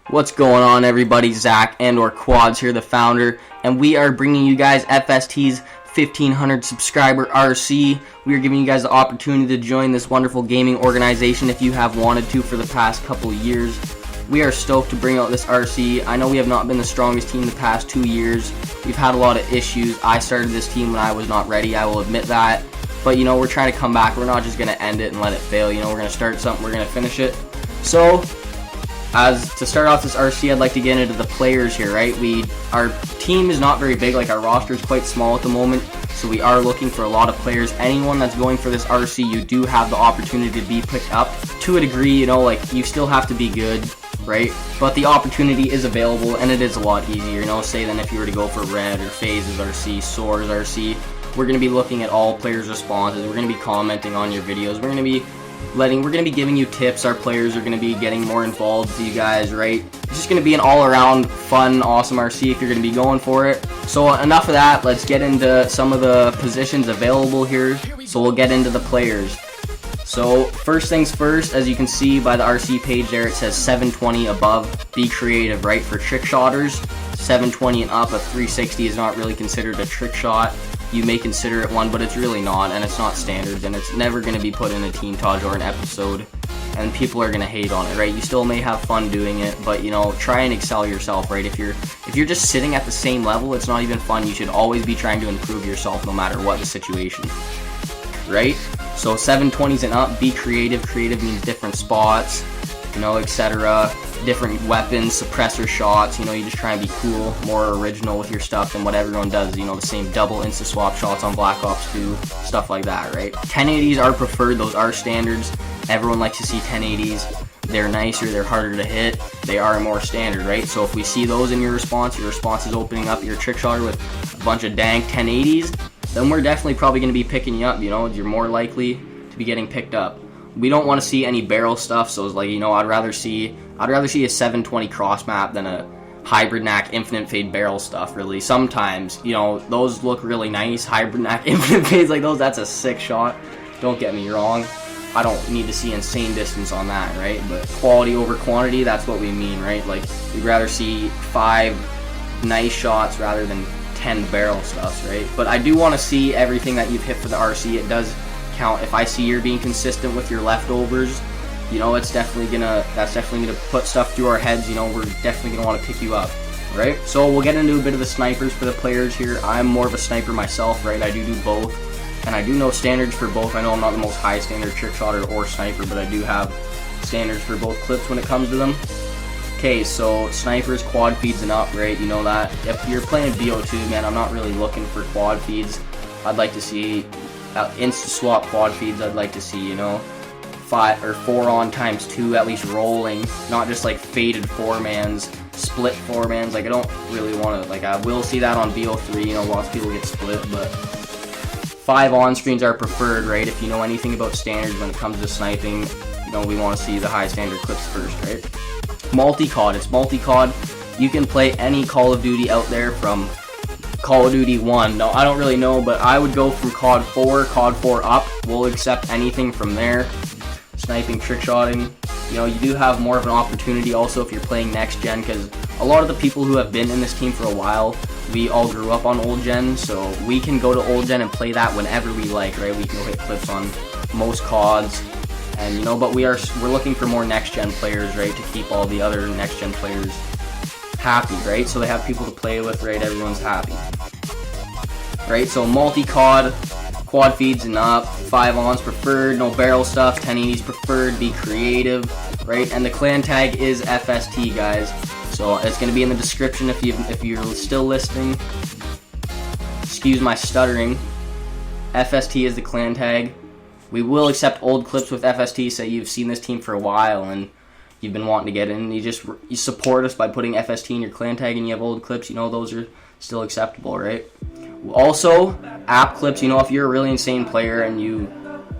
What's going on, everybody? Zach and/or Quads here, the founder, and we are bringing you guys FST's 1500 subscriber RC. We are giving you guys the opportunity to join this wonderful gaming organization if you have wanted to for the past couple of years. We are stoked to bring out this RC. I know we have not been the strongest team the past 2 years. We've had a lot of issues. I started this team when I was not ready, I will admit that. But, we're trying to come back. We're not just going to end it and let it fail. We're going to start something, we're going to finish it. So, as to start off this RC, I'd like to get into the players here, right? Our team is not very big, like our roster is quite small at the moment, so we are looking for a lot of players. Anyone that's going for this RC, you do have the opportunity to be picked up to a degree, you still have to be good, right? But the opportunity is available, and it is a lot easier, say, than if you were to go for Red or Phases RC, Soars RC. We're going to be looking at all players' responses. We're going to be commenting on your videos. We're going to be giving you tips. Our players are going to be getting more involved with you guys, right? It's just going to be an all-around fun, awesome RC if you're going to be going for it. So enough of that. Let's get into some of the positions available here. So we'll get into the players. So first things first, as you can see by the RC page there, it says 720 above, be creative, right? For trick shotters, 720 and up, a 360 is not really considered a trick shot. You may consider it one, but it's really not, and it's not standards, and it's never going to be put in a Teen Taj or an episode, and people are going to hate on it, right? You still may have fun doing it, but try and excel yourself, right? If you're just sitting at the same level, it's not even fun. You should always be trying to improve yourself no matter what the situation, right? So 720s and up, be creative. Creative means different spots, etc. Different weapons, suppressor shots, you just try and be cool, more original with your stuff than what everyone does, the same double insta swap shots on Black Ops 2, stuff like that, right? 1080s are preferred, those are standards. Everyone likes to see 1080s. They're nicer, they're harder to hit, they are more standard, right? So if we see those in your response is opening up your trick shotter with a bunch of dank 1080s, then we're definitely probably going to be picking you up, you're more likely to be getting picked up. We don't want to see any barrel stuff, so it's like, I'd rather see a 720 cross map than a hybrid knack infinite fade barrel stuff, really. Sometimes, those look really nice. Hybrid knack infinite fades like those, that's a sick shot. Don't get me wrong. I don't need to see insane distance on that, right? But quality over quantity, that's what we mean, right? Like, we'd rather see 5 nice shots rather than 10 barrel stuffs, right? But I do want to see everything that you've hit for the RC. It does count. If I see you're being consistent with your leftovers, that's definitely gonna put stuff through our heads. We're definitely gonna want to pick you up, right? So we'll get into a bit of the snipers for the players here. I'm more of a sniper myself, right? I do both, and I do know standards for both. I know I'm not the most high standard trick shotter or sniper, but I do have standards for both clips when it comes to them. Okay, so snipers, quad feeds and up, right? That if you're playing BO2, man, I'm not really looking for quad feeds. I'd like to see insta swap quad feeds. I'd like to see 5 or 4 on times 2 at least rolling, not just like faded 4-mans, split 4-mans. Like, I don't really want to, I will see that on BO3, lots of people get split, but 5 on screens are preferred, right? If you know anything about standards when it comes to sniping, we want to see the high standard clips first, right? Multi-COD, it's multi-COD. You can play any Call of Duty out there from Call of Duty 1. No, I don't really know, but I would go from COD 4 up. We'll accept anything from there. Sniping, trick shotting, you do have more of an opportunity also if you're playing next gen, because a lot of the people who have been in this team for a while, we all grew up on old gen, so we can go to old gen and play that whenever we like, right? We can go hit clips on most CODs, and but we're looking for more next gen players, right, to keep all the other next gen players happy, right? So they have people to play with, right? Everyone's happy, right? So multi-COD, quad feeds and up, 5 ons preferred, no barrel stuff, 1080s preferred, be creative, right? And the clan tag is FST, guys. So it's going to be in the description if you're still listening. Excuse my stuttering. FST is the clan tag. We will accept old clips with FST, say you've seen this team for a while and you've been wanting to get in. You support us by putting FST in your clan tag and you have old clips, those are still acceptable, right? Also, app clips, if you're a really insane player and you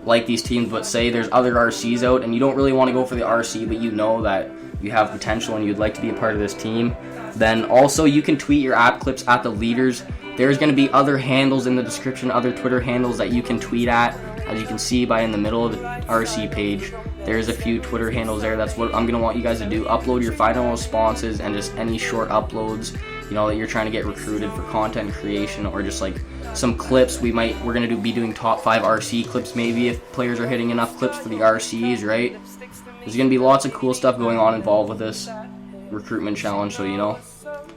like these teams, but say there's other RCs out and you don't really want to go for the RC, but you know that you have potential and you'd like to be a part of this team, then also you can tweet your app clips at the leaders. There's going to be other handles in the description, other Twitter handles that you can tweet at, as you can see by in the middle of the RC page. There's a few Twitter handles there. That's what I'm gonna want you guys to do. Upload your final responses and just any short uploads, you know, that you're trying to get recruited for content creation, or just like some clips. We're gonna be doing top 5 RC clips maybe if players are hitting enough clips for the RCs, right? There's gonna be lots of cool stuff going on involved with this recruitment challenge, so you know,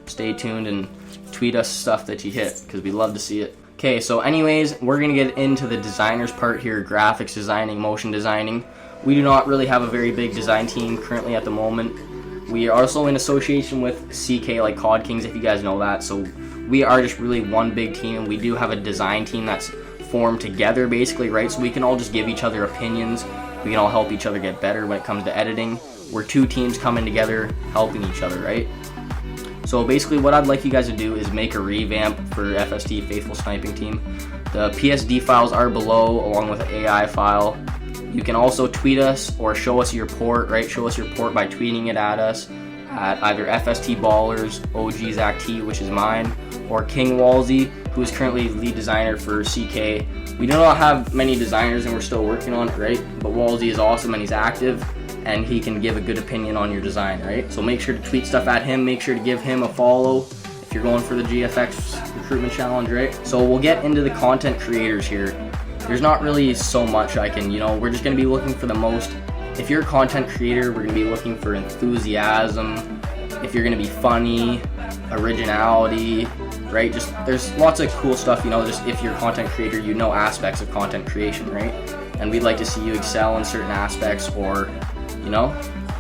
stay tuned and tweet us stuff that you hit, because we love to see it. Okay, so anyways, we're gonna get into the designers part here, graphics designing, motion designing. We do not really have a very big design team currently at the moment. We are also in association with CK, like COD Kings, if you guys know that. So we are just really one big team, and we do have a design team that's formed together basically, right? So we can all just give each other opinions. We can all help each other get better when it comes to editing. We're 2 teams coming together, helping each other, right? So basically what I'd like you guys to do is make a revamp for FST Faithful Sniping Team. The PSD files are below, along with an AI file. You can also tweet us or show us your port, right? Show us your port by tweeting it at us at either FST Ballers, OG Zach T, which is mine, or King Walsey, who is currently lead designer for CK. We do not have many designers and we're still working on it, right? But Walsey is awesome and he's active, and he can give a good opinion on your design, right? So make sure to tweet stuff at him. Make sure to give him a follow if you're going for the GFX recruitment challenge, right? So we'll get into the content creators here. There's not really so much I can, we're just going to be looking for the most. If you're a content creator, we're going to be looking for enthusiasm. If you're going to be funny, originality, right? Just there's lots of cool stuff, just if you're a content creator, you know aspects of content creation, right? And we'd like to see you excel in certain aspects, or,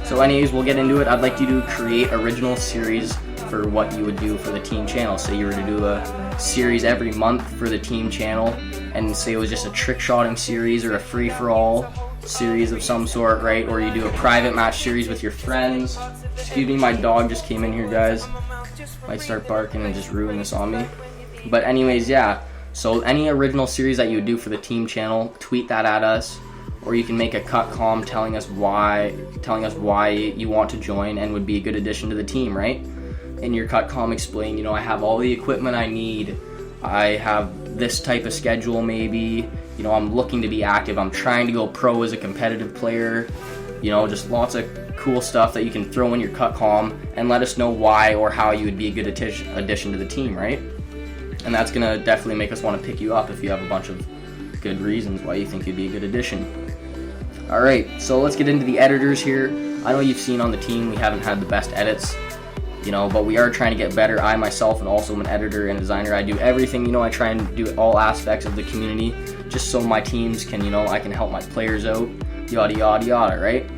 So anyways, we'll get into it. I'd like you to create original series for what you would do for the team channel. Say you were to do a series every month for the team channel, and say it was just a trick shotting series or a free-for-all series of some sort, right? Or you do a private match series with your friends. Excuse me, my dog just came in here, guys. Might start barking and just ruin this on me. But anyways, yeah. So any original series that you would do for the team channel, tweet that at us. Or you can make a cut comm telling us why you want to join and would be a good addition to the team, right? In your cut comm, explain, I have all the equipment I need. I have this type of schedule maybe. I'm looking to be active. I'm trying to go pro as a competitive player. Just lots of cool stuff that you can throw in your cut comm and let us know why or how you would be a good addition to the team, right? And that's gonna definitely make us want to pick you up if you have a bunch of good reasons why you think you'd be a good addition. Alright, so let's get into the editors here. I know you've seen on the team we haven't had the best edits, but we are trying to get better. I myself and also am an editor and designer. I do everything, I try and do all aspects of the community just so my teams can, I can help my players out, yada yada yada, right?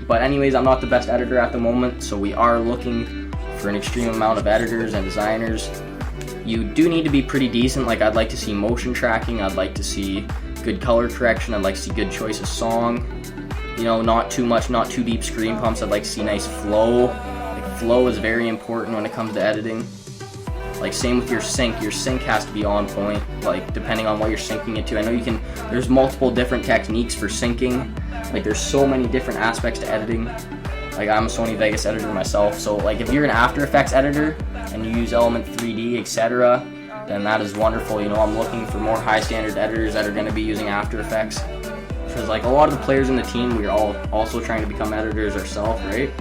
But anyways, I'm not the best editor at the moment, so we are looking for an extreme amount of editors and designers. You do need to be pretty decent. Like, I'd like to see motion tracking, I'd like to see good color correction, I'd like to see good choice of song, not too much, not too deep screen pumps. I'd like to see nice flow. Like, flow is very important when it comes to editing. Like, same with your sync has to be on point, like, depending on what you're syncing it to. I know there's multiple different techniques for syncing. Like, there's so many different aspects to editing. Like, I'm a Sony Vegas editor myself, so like if you're an After Effects editor and you use Element 3D, etc., then that is wonderful. I'm looking for more high standard editors that are going to be using After Effects, because like a lot of the players in the team, we're all also trying to become editors ourselves, right?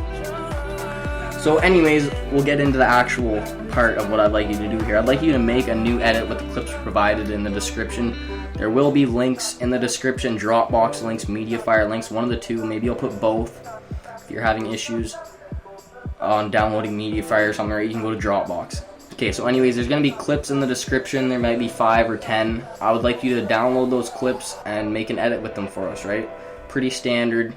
So anyways, we'll get into the actual part of what I'd like you to do here. I'd like you to make a new edit with the clips provided in the description. There will be links in the description, Dropbox links, Mediafire links, one of the two. Maybe I'll put both if you're having issues on downloading Mediafire or something, or you can go to Dropbox. Okay, so anyways, there's going to be clips in the description. There might be 5 or 10. I would like you to download those clips and make an edit with them for us, right? Pretty standard.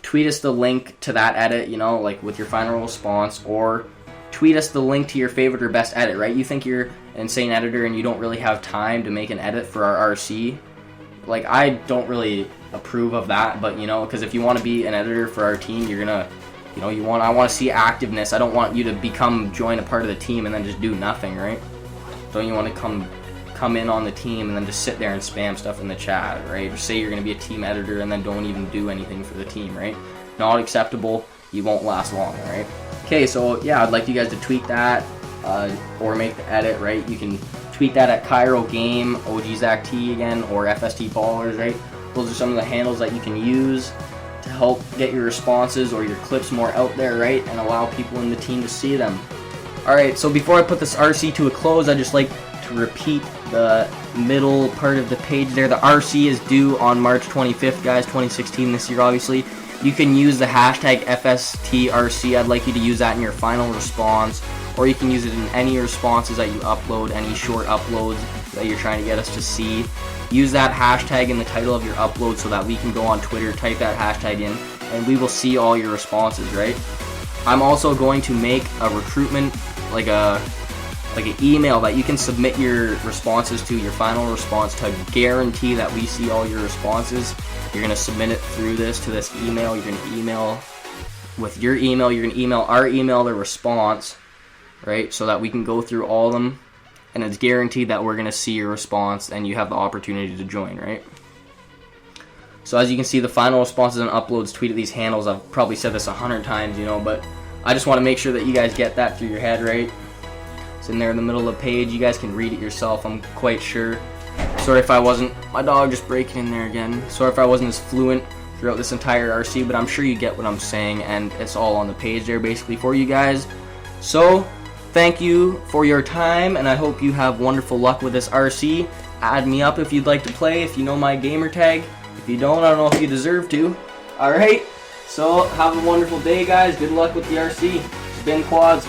Tweet us the link to that edit, like with your final response, or tweet us the link to your favorite or best edit, right? You think you're an insane editor and you don't really have time to make an edit for our RC. Like, I don't really approve of that, but because if you want to be an editor for our team, you're gonna, I want to see activeness. I don't want you to join a part of the team and then just do nothing, right? Don't you want to come in on the team and then just sit there and spam stuff in the chat, right? Or say you're going to be a team editor and then don't even do anything for the team, right? Not acceptable. You won't last long, right? Okay, so yeah, I'd like you guys to tweet that or make the edit, right? You can tweet that at Cairo Game, OG Zach T again, or FST Ballers, right? Those are some of the handles that you can use to help get your responses or your clips more out there, right? And allow people in the team to see them. Alright, so before I put this RC to a close, I just like to repeat the middle part of the page there. The RC is due on March 25th, guys, 2016, this year, obviously. You can use the hashtag FSTRC. I'd like you to use that in your final response, or you can use it in any responses that you upload, any short uploads that you're trying to get us to see. Use that hashtag in the title of your upload so that we can go on Twitter, type that hashtag in, and we will see all your responses, right? I'm also going to make a recruitment, like an email that you can submit your responses to, your final response, to guarantee that we see all your responses. You're going to submit it through this to this email. You're going to email with your email. You're going to email our email the response, right? So that we can go through all of them, and it's guaranteed that we're going to see your response and you have the opportunity to join, right? So as you can see, the final responses and uploads tweet at these handles. I've probably said this 100 times, you know, but I just want to make sure that you guys get that through your head, right? It's in there in the middle of the page. You guys can read it yourself, I'm quite sure. Sorry if I wasn't, my dog just breaking in there again. Sorry if I wasn't as fluent throughout this entire RC, but I'm sure you get what I'm saying, and it's all on the page there basically for you guys. So, thank you for your time, and I hope you have wonderful luck with this RC. Add me up if you'd like to play, if you know my gamer tag. If you don't, I don't know if you deserve to. Alright, so have a wonderful day, guys. Good luck with the RC. It's been Quads.